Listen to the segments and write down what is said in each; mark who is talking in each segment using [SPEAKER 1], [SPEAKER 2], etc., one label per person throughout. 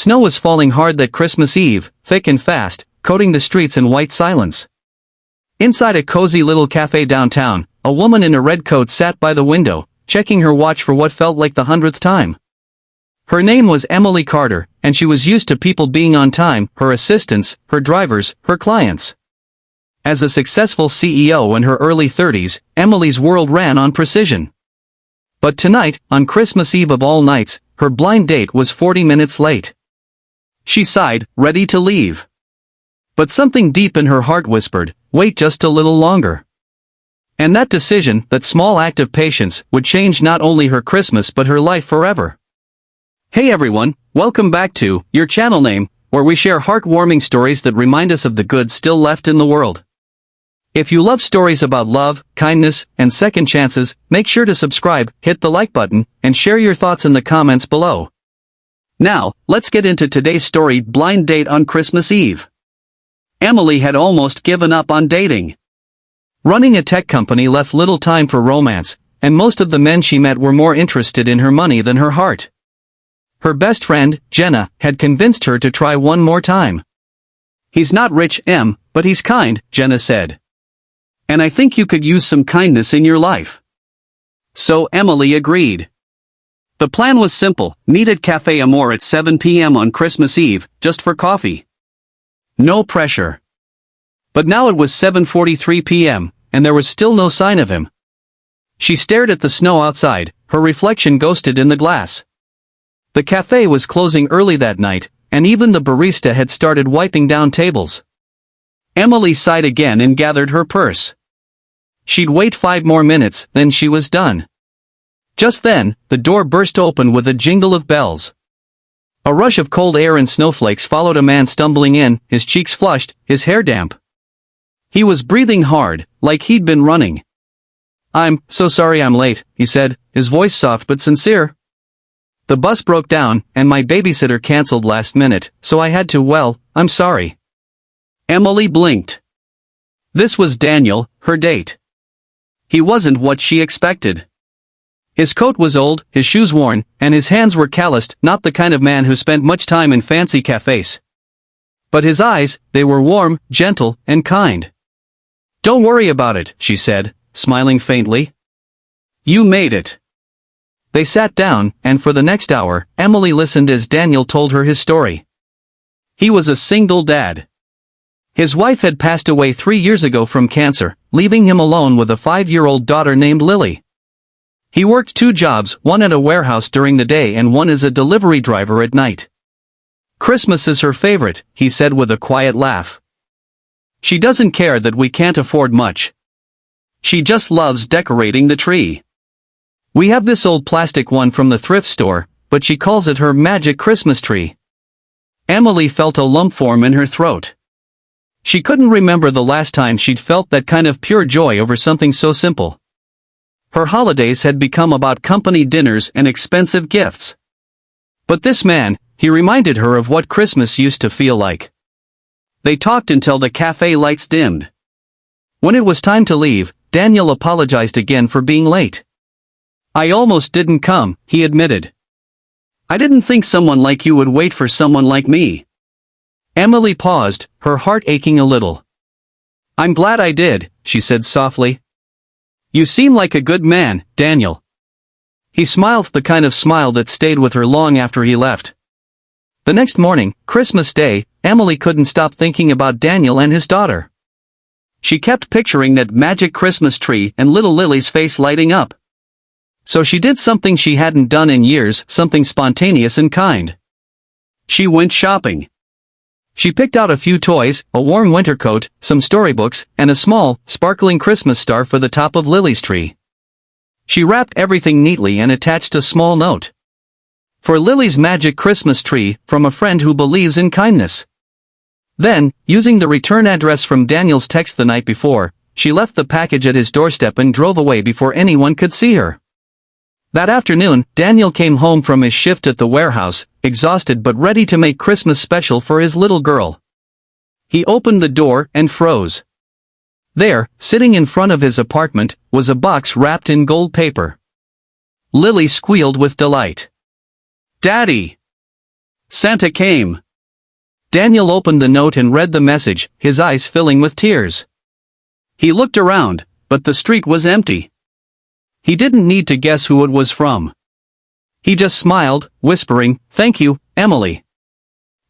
[SPEAKER 1] Snow was falling hard that Christmas Eve, thick and fast, coating the streets in white silence. Inside a cozy little cafe downtown, a woman in a red coat sat by the window, checking her watch for what felt like the 100th time. Her name was Emily Carter, and she was used to people being on time, her assistants, her drivers, her clients. As a successful CEO in her early 30s, Emily's world ran on precision. But tonight, on Christmas Eve of all nights, her blind date was 40 minutes late. She sighed, ready to leave. But something deep in her heart whispered, wait just a little longer. And that decision, that small act of patience, would change not only her Christmas but her life forever. Hey everyone, welcome back to Your Channel Name, where we share heartwarming stories that remind us of the good still left in the world. If you love stories about love, kindness, and second chances, make sure to subscribe, hit the like button, and share your thoughts in the comments below. Now, let's get into today's story, Blind Date on Christmas Eve. Emily had almost given up on dating. Running a tech company left little time for romance, and most of the men she met were more interested in her money than her heart. Her best friend, Jenna, had convinced her to try one more time. He's not rich, Em, but he's kind, Jenna said. And I think you could use some kindness in your life. So Emily agreed. The plan was simple, meet at Café Amor at 7 p.m. on Christmas Eve, just for coffee. No pressure. But now it was 7:43 p.m., and there was still no sign of him. She stared at the snow outside, her reflection ghosted in the glass. The cafe was closing early that night, and even the barista had started wiping down tables. Emily sighed again and gathered her purse. She'd wait 5 more minutes, then she was done. Just then, the door burst open with a jingle of bells. A rush of cold air and snowflakes followed a man stumbling in, his cheeks flushed, his hair damp. He was breathing hard, like he'd been running. "I'm so sorry I'm late," he said, his voice soft but sincere. "The bus broke down, and my babysitter canceled last minute, so I had to, well, I'm sorry." Emily blinked. This was Daniel, her date. He wasn't what she expected. His coat was old, his shoes worn, and his hands were calloused, not the kind of man who spent much time in fancy cafes. But his eyes, they were warm, gentle, and kind. "Don't worry about it," she said, smiling faintly. "You made it." They sat down, and for the next hour, Emily listened as Daniel told her his story. He was a single dad. His wife had passed away 3 years ago from cancer, leaving him alone with a 5-year-old daughter named Lily. He worked 2 jobs, one at a warehouse during the day and one as a delivery driver at night. "Christmas is her favorite," he said with a quiet laugh. "She doesn't care that we can't afford much. She just loves decorating the tree. We have this old plastic one from the thrift store, but she calls it her magic Christmas tree." Emily felt a lump form in her throat. She couldn't remember the last time she'd felt that kind of pure joy over something so simple. Her holidays had become about company dinners and expensive gifts. But this man, he reminded her of what Christmas used to feel like. They talked until the cafe lights dimmed. When it was time to leave, Daniel apologized again for being late. "I almost didn't come," he admitted. "I didn't think someone like you would wait for someone like me." Emily paused, her heart aching a little. "I'm glad I did," she said softly. "You seem like a good man, Daniel." He smiled, the kind of smile that stayed with her long after he left. The next morning, Christmas Day, Emily couldn't stop thinking about Daniel and his daughter. She kept picturing that magic Christmas tree and little Lily's face lighting up. So she did something she hadn't done in years, something spontaneous and kind. She went shopping. She picked out a few toys, a warm winter coat, some storybooks, and a small, sparkling Christmas star for the top of Lily's tree. She wrapped everything neatly and attached a small note. "For Lily's magic Christmas tree, from a friend who believes in kindness." Then, using the return address from Daniel's text the night before, she left the package at his doorstep and drove away before anyone could see her. That afternoon, Daniel came home from his shift at the warehouse, exhausted but ready to make Christmas special for his little girl. He opened the door and froze. There, sitting in front of his apartment, was a box wrapped in gold paper. Lily squealed with delight. "Daddy!" Santa came. Daniel opened the note and read the message, his eyes filling with tears. He looked around, but the street was empty. He didn't need to guess who it was from. He just smiled, whispering, "Thank you, Emily."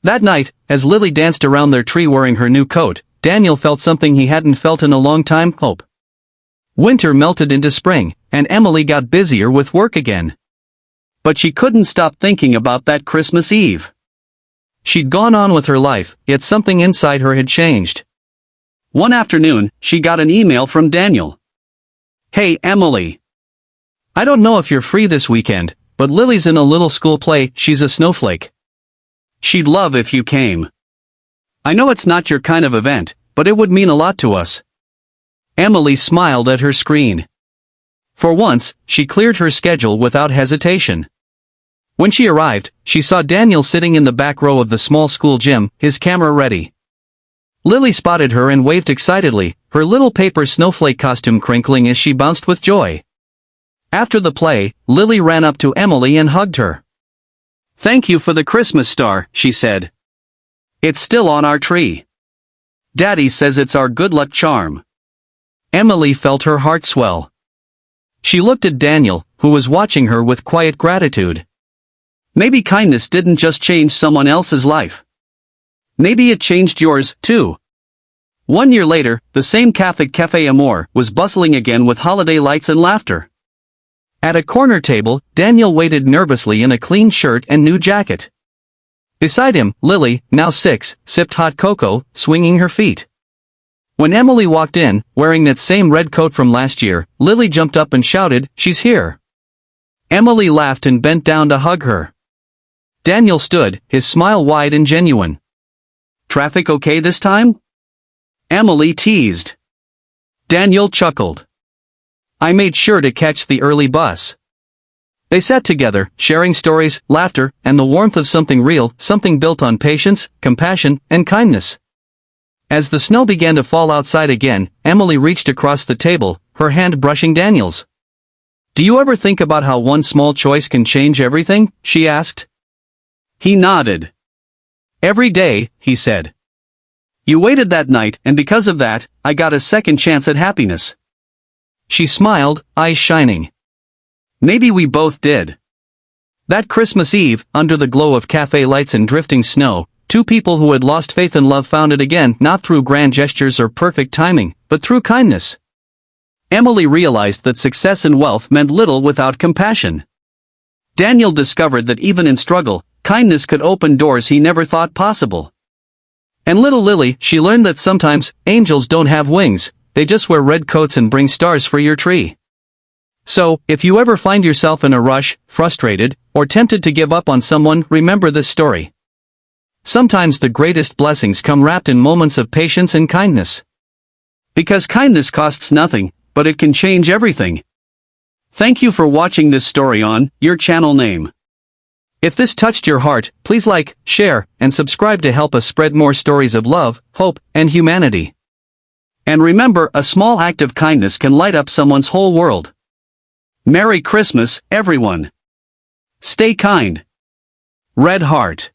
[SPEAKER 1] That night, as Lily danced around their tree wearing her new coat, Daniel felt something he hadn't felt in a long time: hope. Winter melted into spring, and Emily got busier with work again. But she couldn't stop thinking about that Christmas Eve. She'd gone on with her life, yet something inside her had changed. One afternoon, she got an email from Daniel. "Hey, Emily. I don't know if you're free this weekend, but Lily's in a little school play. She's a snowflake. She'd love if you came. I know it's not your kind of event, but it would mean a lot to us." Emily smiled at her screen. For once, she cleared her schedule without hesitation. When she arrived, she saw Daniel sitting in the back row of the small school gym, his camera ready. Lily spotted her and waved excitedly, her little paper snowflake costume crinkling as she bounced with joy. After the play, Lily ran up to Emily and hugged her. "Thank you for the Christmas star," she said. "It's still on our tree. Daddy says it's our good luck charm." Emily felt her heart swell. She looked at Daniel, who was watching her with quiet gratitude. Maybe kindness didn't just change someone else's life. Maybe it changed yours, too. 1 year later, the same Café Amor was bustling again with holiday lights and laughter. At a corner table, Daniel waited nervously in a clean shirt and new jacket. Beside him, Lily, now 6, sipped hot cocoa, swinging her feet. When Emily walked in, wearing that same red coat from last year, Lily jumped up and shouted, "She's here." Emily laughed and bent down to hug her. Daniel stood, his smile wide and genuine. "Traffic okay this time?" Emily teased. Daniel chuckled. "I made sure to catch the early bus." They sat together, sharing stories, laughter, and the warmth of something real, something built on patience, compassion, and kindness. As the snow began to fall outside again, Emily reached across the table, her hand brushing Daniel's. "Do you ever think about how one small choice can change everything?" she asked. He nodded. "Every day," he said. "You waited that night, and because of that, I got a second chance at happiness." She smiled, eyes shining. "Maybe we both did." That Christmas Eve, under the glow of cafe lights and drifting snow, two people who had lost faith in love found it again, not through grand gestures or perfect timing, but through kindness. Emily realized that success and wealth meant little without compassion. Daniel discovered that even in struggle, kindness could open doors he never thought possible. And little Lily, she learned that sometimes, angels don't have wings, they just wear red coats and bring stars for your tree. So, if you ever find yourself in a rush, frustrated, or tempted to give up on someone, remember this story. Sometimes the greatest blessings come wrapped in moments of patience and kindness. Because kindness costs nothing, but it can change everything. Thank you for watching this story on your channel name. If this touched your heart, please like, share, and subscribe to help us spread more stories of love, hope, and humanity. And remember, a small act of kindness can light up someone's whole world. Merry Christmas, everyone. Stay kind. Red Heart.